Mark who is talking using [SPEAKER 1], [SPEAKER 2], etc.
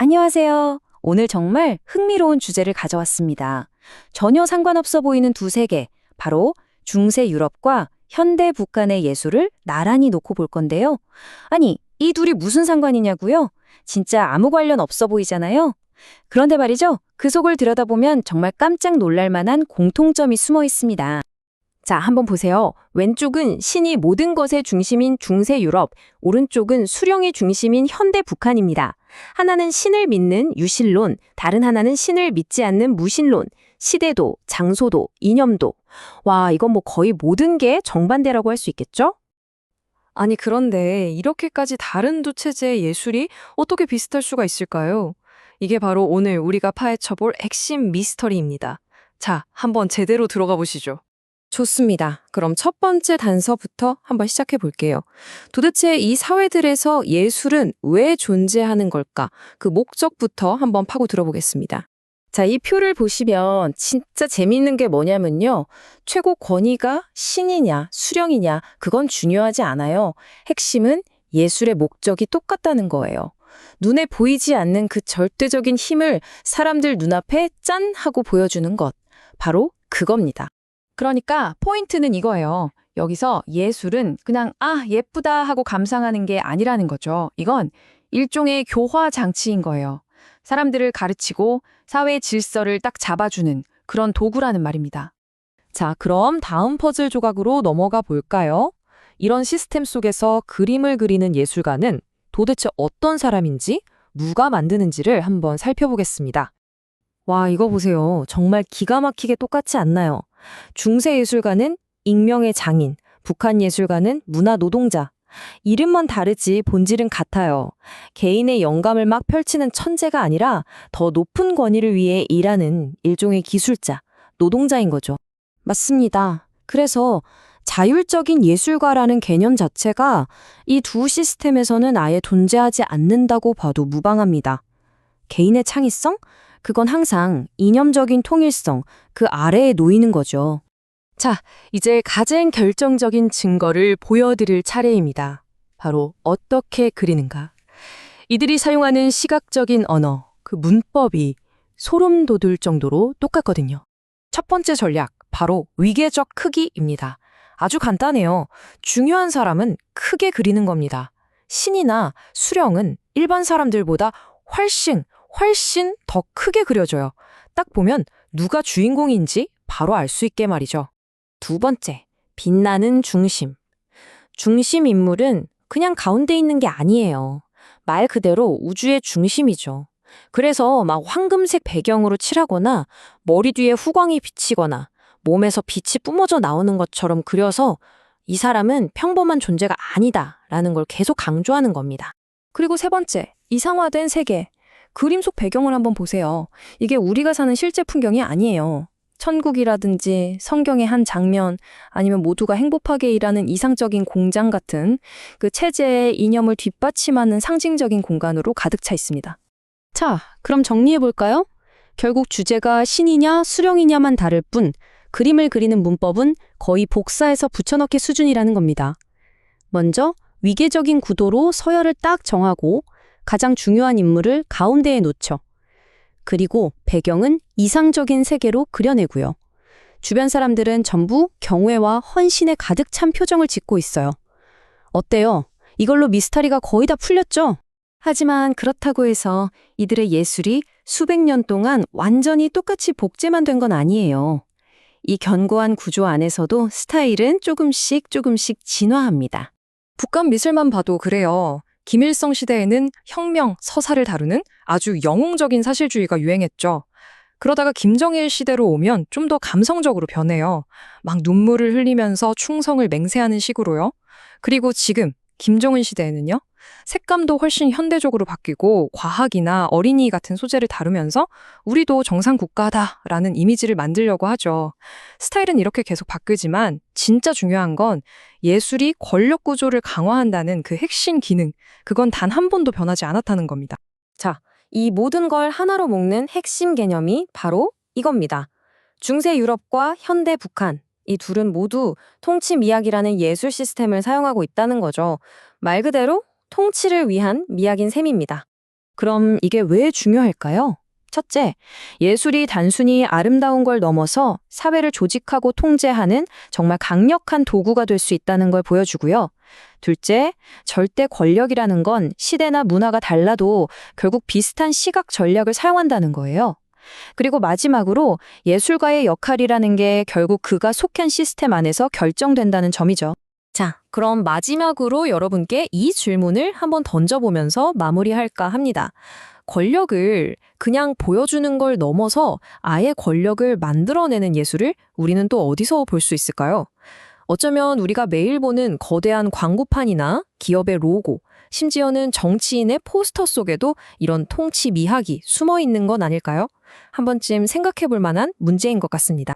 [SPEAKER 1] 안녕하세요. 오늘 정말 흥미로운 주제를 가져왔습니다. 전혀 상관없어 보이는 두 세계, 바로 중세 유럽과 현대 북한의 예술을 나란히 놓고 볼 건데요. 아니, 이 둘이 무슨 상관이냐고요? 진짜 아무 관련 없어 보이잖아요. 그런데 말이죠. 그 속을 들여다보면 정말 깜짝 놀랄 만한 공통점이 숨어 있습니다.
[SPEAKER 2] 자, 한번 보세요. 왼쪽은 신이 모든 것의 중심인 중세 유럽, 오른쪽은 수령의 중심인 현대 북한입니다. 하나는 신을 믿는 유신론, 다른 하나는 신을 믿지 않는 무신론, 시대도, 장소도, 이념도. 와, 이건 뭐 거의 모든 게 정반대라고 할 수 있겠죠?
[SPEAKER 3] 아니, 그런데 이렇게까지 다른 두 체제의 예술이 어떻게 비슷할 수가 있을까요? 이게 바로 오늘 우리가 파헤쳐볼 핵심 미스터리입니다. 자, 한번 제대로 들어가 보시죠.
[SPEAKER 2] 좋습니다. 그럼 첫 번째 단서부터 한번 시작해 볼게요. 도대체 이 사회들에서 예술은 왜 존재하는 걸까? 그 목적부터 한번 파고 들어보겠습니다.
[SPEAKER 1] 자, 이 표를 보시면 진짜 재미있는 게 뭐냐면요. 최고 권위가 신이냐, 수령이냐, 그건 중요하지 않아요. 핵심은 예술의 목적이 똑같다는 거예요. 눈에 보이지 않는 그 절대적인 힘을 사람들 눈앞에 짠 하고 보여주는 것. 바로 그겁니다.
[SPEAKER 4] 그러니까 포인트는 이거예요. 여기서 예술은 그냥 예쁘다 하고 감상하는 게 아니라는 거죠. 이건 일종의 교화 장치인 거예요. 사람들을 가르치고 사회 질서를 딱 잡아주는 그런 도구라는 말입니다.
[SPEAKER 3] 자, 그럼 다음 퍼즐 조각으로 넘어가 볼까요? 이런 시스템 속에서 그림을 그리는 예술가는 도대체 어떤 사람인지, 누가 만드는지를 한번 살펴보겠습니다.
[SPEAKER 2] 와, 이거 보세요. 정말 기가 막히게 똑같지 않나요? 중세 예술가는 익명의 장인, 북한 예술가는 문화 노동자. 이름만 다르지 본질은 같아요. 개인의 영감을 막 펼치는 천재가 아니라 더 높은 권위를 위해 일하는 일종의 기술자, 노동자인 거죠. 맞습니다. 그래서 자율적인 예술가라는 개념 자체가 이 두 시스템에서는 아예 존재하지 않는다고 봐도 무방합니다. 개인의 창의성? 그건 항상 이념적인 통일성, 그 아래에 놓이는 거죠.
[SPEAKER 3] 자, 이제 가장 결정적인 증거를 보여드릴 차례입니다. 바로 어떻게 그리는가. 이들이 사용하는 시각적인 언어, 그 문법이 소름 돋을 정도로 똑같거든요. 첫 번째 전략, 바로 위계적 크기입니다. 아주 간단해요. 중요한 사람은 크게 그리는 겁니다. 신이나 수령은 일반 사람들보다 훨씬 더 크게 그려져요. 딱 보면 누가 주인공인지 바로 알 수 있게 말이죠.
[SPEAKER 2] 두 번째, 빛나는 중심. 중심 인물은 그냥 가운데 있는 게 아니에요. 말 그대로 우주의 중심이죠. 그래서 막 황금색 배경으로 칠하거나 머리 뒤에 후광이 비치거나 몸에서 빛이 뿜어져 나오는 것처럼 그려서 이 사람은 평범한 존재가 아니다라는 걸 계속 강조하는 겁니다.
[SPEAKER 4] 그리고 세 번째, 이상화된 세계. 그림 속 배경을 한번 보세요. 이게 우리가 사는 실제 풍경이 아니에요. 천국이라든지 성경의 한 장면, 아니면 모두가 행복하게 일하는 이상적인 공장 같은 그 체제의 이념을 뒷받침하는 상징적인 공간으로 가득 차 있습니다.
[SPEAKER 5] 자, 그럼 정리해볼까요? 결국 주제가 신이냐 수령이냐만 다를 뿐 그림을 그리는 문법은 거의 복사해서 붙여넣기 수준이라는 겁니다. 먼저 위계적인 구도로 서열을 딱 정하고 가장 중요한 인물을 가운데에 놓죠. 그리고 배경은 이상적인 세계로 그려내고요. 주변 사람들은 전부 경외와 헌신에 가득 찬 표정을 짓고 있어요. 어때요? 이걸로 미스터리가 거의 다 풀렸죠?
[SPEAKER 1] 하지만 그렇다고 해서 이들의 예술이 수백 년 동안 완전히 똑같이 복제만 된 건 아니에요. 이 견고한 구조 안에서도 스타일은 조금씩 진화합니다.
[SPEAKER 3] 북한 미술만 봐도 그래요. 김일성 시대에는 혁명, 서사를 다루는 아주 영웅적인 사실주의가 유행했죠. 그러다가 김정일 시대로 오면 좀 더 감성적으로 변해요. 막 눈물을 흘리면서 충성을 맹세하는 식으로요. 그리고 지금 김정은 시대에는요. 색감도 훨씬 현대적으로 바뀌고 과학이나 어린이 같은 소재를 다루면서 우리도 정상 국가다라는 이미지를 만들려고 하죠. 스타일은 이렇게 계속 바뀌지만 진짜 중요한 건 예술이 권력 구조를 강화한다는 그 핵심 기능, 그건 단 한 번도 변하지 않았다는 겁니다.
[SPEAKER 2] 자, 이 모든 걸 하나로 묶는 핵심 개념이 바로 이겁니다. 중세 유럽과 현대 북한, 이 둘은 모두 통치 미학이라는 예술 시스템을 사용하고 있다는 거죠. 말 그대로 통치를 위한 미학인 셈입니다. 그럼 이게 왜 중요할까요? 첫째, 예술이 단순히 아름다운 걸 넘어서 사회를 조직하고 통제하는 정말 강력한 도구가 될 수 있다는 걸 보여주고요. 둘째, 절대 권력이라는 건 시대나 문화가 달라도 결국 비슷한 시각 전략을 사용한다는 거예요. 그리고 마지막으로 예술가의 역할이라는 게 결국 그가 속한 시스템 안에서 결정된다는 점이죠. 자, 그럼 마지막으로 여러분께 이 질문을 한번 던져보면서 마무리할까 합니다. 권력을 그냥 보여주는 걸 넘어서 아예 권력을 만들어내는 예술을 우리는 또 어디서 볼 수 있을까요? 어쩌면 우리가 매일 보는 거대한 광고판이나 기업의 로고, 심지어는 정치인의 포스터 속에도 이런 통치 미학이 숨어 있는 건 아닐까요? 한 번쯤 생각해 볼 만한 문제인 것 같습니다.